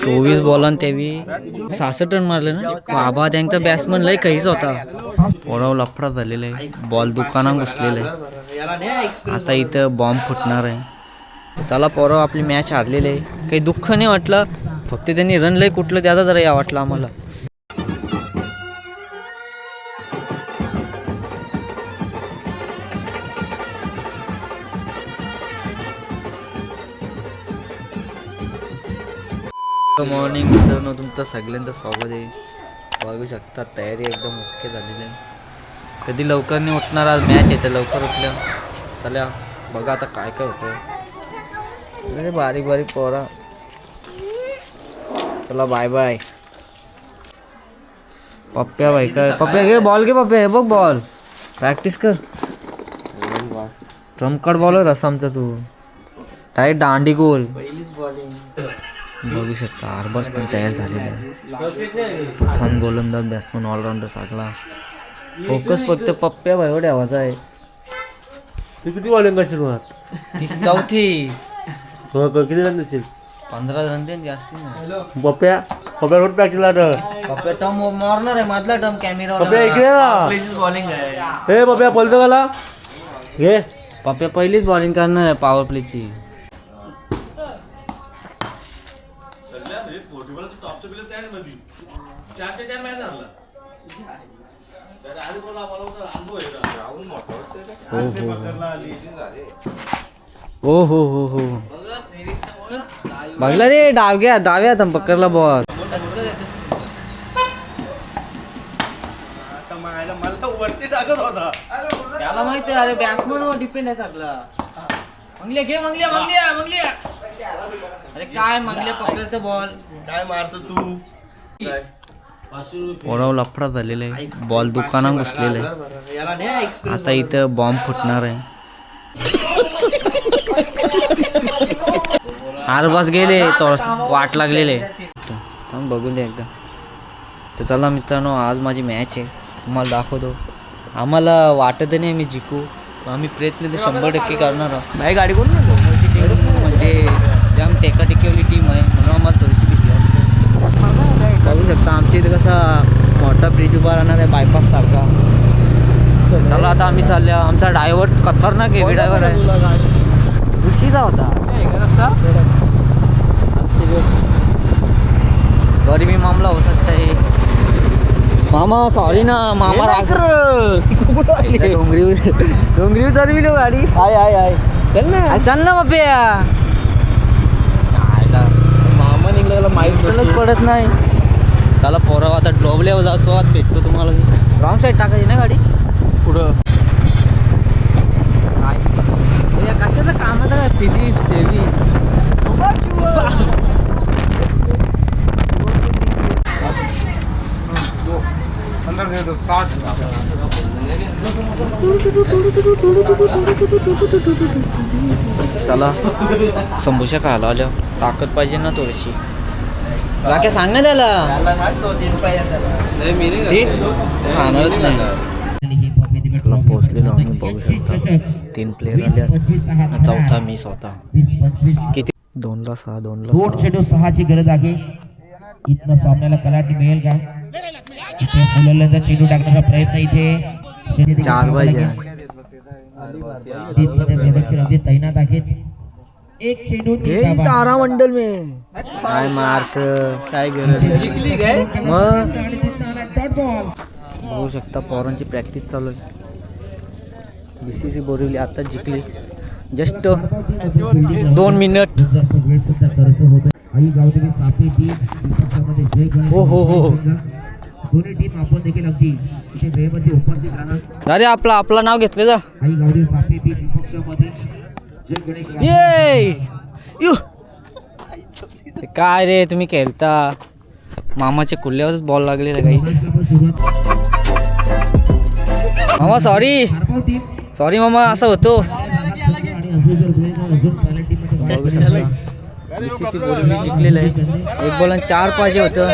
24 बॉलान तेवी 66 run मारले ना बाबा. त्यांचा बॅट्समन लय काहीच होता. पोराव लफडा झालेला आहे. बॉल दुकानात घुसलेला आहे. आता इथं बॉम्ब फुटणार आहे. चला पोराव आपली मॅच हारलेली आहे. काही दुःख नाही वाटलं, फक्त त्यांनी रन लय कुठलं त्याचा जरा या वाटलं आम्हाला. मॉर्निंग मित्रांनो, तुमचं सगळ्यांचं स्वागत आहे. बघू शकता तयारी एकदम ओके झालेली आहे. कधी लवकर नाही उठणार, आज मॅच आहे तर लवकर उठल्या. चला बघा आता काय काय होतं. अरे बारीक बारीक पोरा. चला बाय बाय. पप्प्या भाई काय पप्प्या घे बॉल, घे पप्प्या. हे बघ बॉल प्रॅक्टिस कर. ट्रम्पकट बॉलर असा आमचा तू डायरेक्ट दांडी गोल. बघू शकता आरबाज पण तयार झालेला आहे. फन गोलंदाज, बॅट्समन, ऑलराऊंडर सगळा. फोकस फक्त पप्प्या भाईवर ठेवायचा आहे. किती बॉलिंग करशील मग? ती चौथी. किती रन देशील? 15 रन देईन, जास्ती नाही. पप्प्या रोड प्रॅक्टिस लागलं. पप्प्या टर्म मारणार आहे, मधला टर्म कॅमेरा. पप्प्या इकडे ना. बॉलिंग आहे. हे पप्प्या बोलतो मला घे. पप्प्या पहिलीच बॉलिंग करणार आहे पॉवर प्लेची. हो हो हो हो बघला रे. डाव्या पकडला बॉल. त्याला माहिती आहे, अरे बॅट्समन वर डिपेंड आहे सगळा. मंगल्या घे, मंगल्या. अरे काय मंगल्या पकडत बॉल, काय मारतो तू? पोराव लफडा झालेला आहे. बॉल दुकानात घुसलेला आहे. आता इथं बॉम्ब फुटणार आहे. आरबाज गेले, थोडस वाट लागलेले. बघून द्या एकदा. तर चला मित्रांनो, आज माझी मॅच आहे, तुम्हाला दाखवतो. आम्हाला वाटत नाही आम्ही जिंकू, आम्ही प्रयत्न तर 100% करणार आहोत. बाई गाडी कोण ना समोरची टीम म्हणजे जाम टेकाटेकीवाली टीम आहे, म्हणून आम्हाला थोडीशी भीती वाटते. बघू शकता आमच्या इथे कसा मोठा ब्रिज उभा राहणार आहे, बायपास सारखा. चला आता आम्ही चालल्या. आमचा ड्रायव्हर खतरनाक हेवी ड्रायव्हर आहे. उशीरा होता गरीबी मामला हो सकता है. मामा सॉरी ना मामा. डोंगरी चढविली गाडी. आय चल ना बाप्या. मामा निघाला माहीत पडत नाही. चला पोराव आता ड्रॉबल्यावर जातो. आज भेटतो तुम्हाला. रॉंग साईड टाकायची ना गाडी पुढं. काय कशाचं कामाचं काय फिलिप सेवी. चला संभूशा खायला आल्या. ताकद पाहिजे ना थोडीशी. बाकी सांग ना त्याला. खाणारच नाही. पोहोचलेलो आम्ही. बघू शकता 3 प्लेयर आले. चौथा मी स्वतः. किती 2-6 2 चेंडू 6ची गरज आहे. इथनं सामन्याला कलाटी मिळेल का? इथे फुलंदा चेंडू टाकण्याचा प्रयत्न. इथे 4 पाहिजे. अगदी तैनात आहेत. एक चेंडू तारा मंडल में काय मारत काय गरज मग. बघू शकता पोरांची प्रॅक्टिस चालू आहे. BCC बोरिवली आता जिंकली. Just 2 minute. हो हो हो. दोन्ही टीम आपण देखील अगदी इथे वेळेमध्ये उपस्थित राहणार. अरे आपला नाव घेतलं जा. आई गावडे सापे बी पक्षामध्ये ये यू. काय रे तुम्ही खेळता. मामाच्या कुल्ल्यावरच बॉल लागलेला काहीच. मामा सॉरी मामा, असं होतो. बघू शकता BCC बोरिवली जिंकलेलं आहे. 1 बॉल 4 पाहिजे होतं.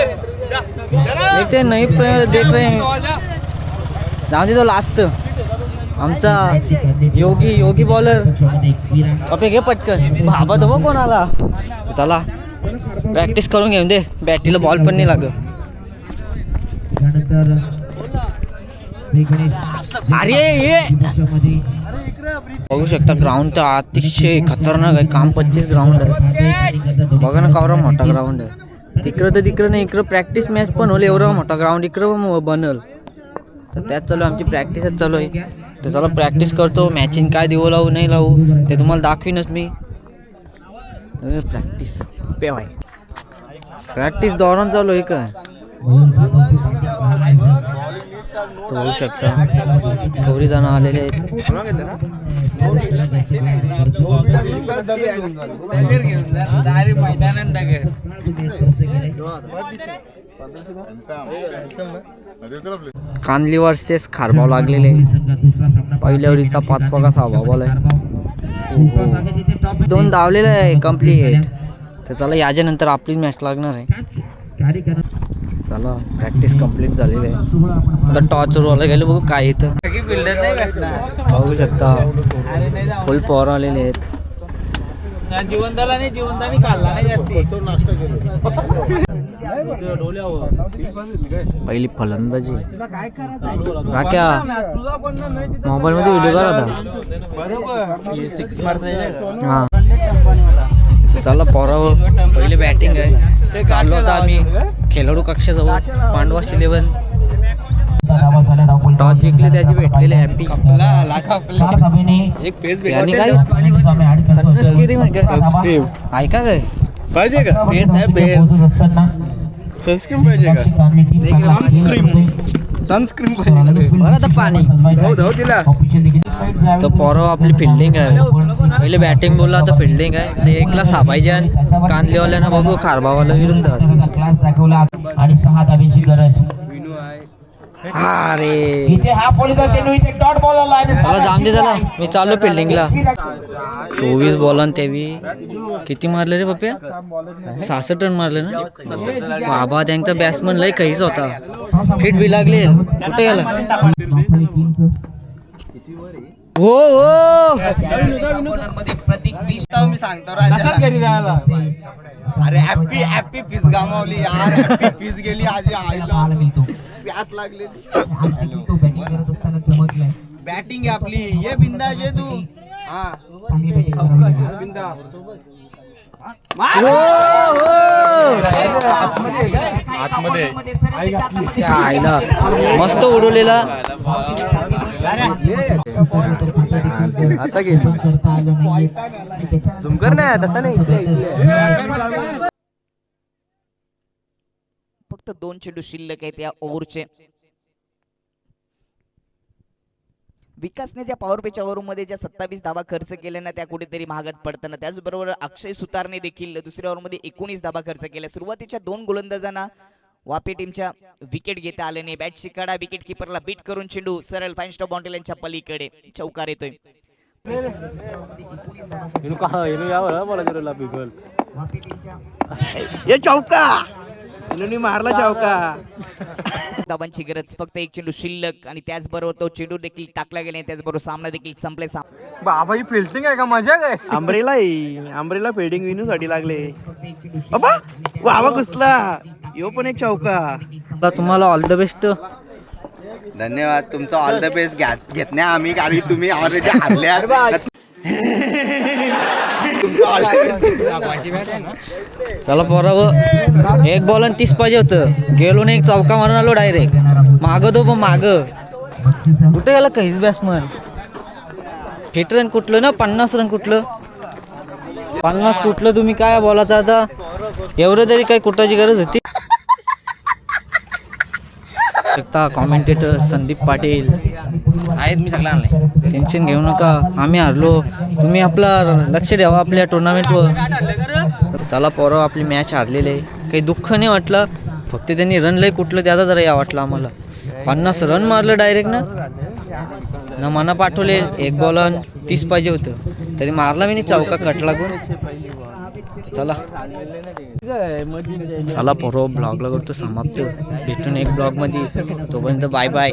देखते नाही देख रहे. जाऊ दे तो लास्ट. आमचा योगी बॉलर. पप्पे घे पटकन. भाबा तो कोणाला. चला प्रॅक्टिस करून घेऊन दे, बॅटीला बॉल पण नाही लागत. त्यानंतर बघू शकता ग्राउंड तर अतिशय खतरनाक आहे. काम 25 ग्राउंड आहे. बघा ना केवढा मोठा ग्राउंड आहे. तिकडं नाही, इकडं प्रॅक्टिस मॅच पण होईल. एवढा मोठा ग्राउंड इकडं बनल. तर त्यात चालू आमची प्रॅक्टिसच चालू आहे. तर चला प्रॅक्टिस करतो. मॅचिंग काय देऊ लावू नाही लावू ते तुम्हाला दाखवीनच मी. प्रॅक्टिस पेवाय प्रॅक्टिस दौरान चालू आहे काय. तो होऊ शकता थोडी जण आलेले आहेत. कानली वर्सेस खारबाव लागलेले. पहिल्या ओव्हरीचा 5वा का 6वा बॉल आहे. 2 धावलेले आहे कम्प्लीट. तर चला याच्यानंतर आपली मॅच लागणार आहे. चला प्रॅक्टिस कंप्लीट झालेली आहे. आता टॉर्च रोला गेलो बघू काय इथं. बघू शकता फुल पॉवर आलेले आहेत. पहिली फलंदाजी राख्या मोबाईल मध्ये व्हिडिओ करा होता. हा चला पोरावं पहिले बॅटिंग आहे. चाललो होता आम्ही खेळाडू कक्षाजवळ पांडवास 11. टॉस जिंकले त्याची भेटलेले हॅपी. आणि काय ऐका काय पाहिजे का बेस आहे बेस. सनस्क्रीन पाहिजे का सनस्क्रीन पाहिजे बरं आता पाणी धाव तिला. तर पोरं आपली फिल्डिंग आहे. पहिले बॅटिंग बोलला आता फिल्डिंग आहे. ते एकला सापायचे आणि कांदलेवाल्यानं बघू खारबावाला विरुद्ध. क्लास दाखवला आणि 6 धाब्यांची गरज. अरे इथे हा पोलिसा चेंडू इथे डॉट बॉल आला आणि चला जाम दे. चला मी चाललो फिल्डिंगला. 24 बॉल आणि तेवी किती मारले रे पप्प्या. 66 रन मारले ना बाबा. त्यांचा बॅट्समन लय काहीच होता. फिट बी लागले. कुठे गेला हो हो मी सांगतो अरे हॅपी हॅपी पीस गमावली यार. हॅपी पीस गेली आज आईला प्यास लागलेली. बॅटिंग आहे आपली. ये बिंदास ये तू. हा आईला मस्त उडवलेला. आता गेली झुमकर नाही तसा नाही. फक्त 2 चेंडू शिल्लक आहेत या ओव्हरचे. विकासने ज्या पॉवर पेच्या ओव्हरमध्ये ज्या 27 धावा खर्च केल्या ना त्या कुठेतरी महागात पडताना. त्याचबरोबर अक्षय सुतारने देखील दुसऱ्या ओव्हरमध्ये 19 धावा खर्च केल्या. सुरुवातीच्या 2 गोलंदाजांना वापी टीमच्या विकेट घेता आले नाही. बॅटची कडा विकेट किपरला बीट करून चेंडू सरळ फाईन स्टॉप बाउंड्री लाईनच्या पलीकडे चौकार येतोय. ये चौका मारला चौका. धावांची गरज. फक्त 1 चेंडू शिल्लक आणि त्याचबरोबर तो चेंडू देखील टाकला गेला. त्याचबरोबर सामना देखील संपले. बाबा ही फिल्डिंग आहे का मजा काय. आंब्रेला फिल्डिंग विनू साठी लागले. बाबा वावा घुसला. यो पण एक चौका. तुम्हाला ऑल द बेस्ट. धन्यवाद तुमचं ऑल द बेस्ट घेत नाही आम्ही कारण तुम्ही ऑलरेडी हारल्यात. चला पोरावं 1 बॉल आणि 30 पाहिजे होतं. गेलो नाही. 1 चौका मारून आलो डायरेक्ट. मागं तो पण मागं कुठे गेला काहीच बॅट्समन. हिट रन कुठलं ना 50 रन कुठलं 50 कुठलं. तुम्ही काय बोलायचं आता. एवढं तरी काय कुठाची गरज होती. कॉमेंटेटर संदीप पाटील आहेत. मी सगळं आणलंय. टेन्शन घेऊ नका. आम्ही हारलो. तुम्ही आपला लक्ष द्यावा आपल्या टुर्नामेंटवर. चला पोरं आपली मॅच हारलेली आहे. काही दुःख नाही वाटलं. फक्त त्यांनी रन लय कुठलं त्याचा जरा या वाटलं आम्हाला. 50 रन मारलं डायरेक्ट ना मना पाठवले. 1 बॉल आणि 30 पाहिजे होतं तरी मारला मी नाही. चौका कट लागून. चला पोरं ब्लॉगला करतो समाप्त. भेटून एक ब्लॉगमध्ये. तोपर्यंत बाय बाय.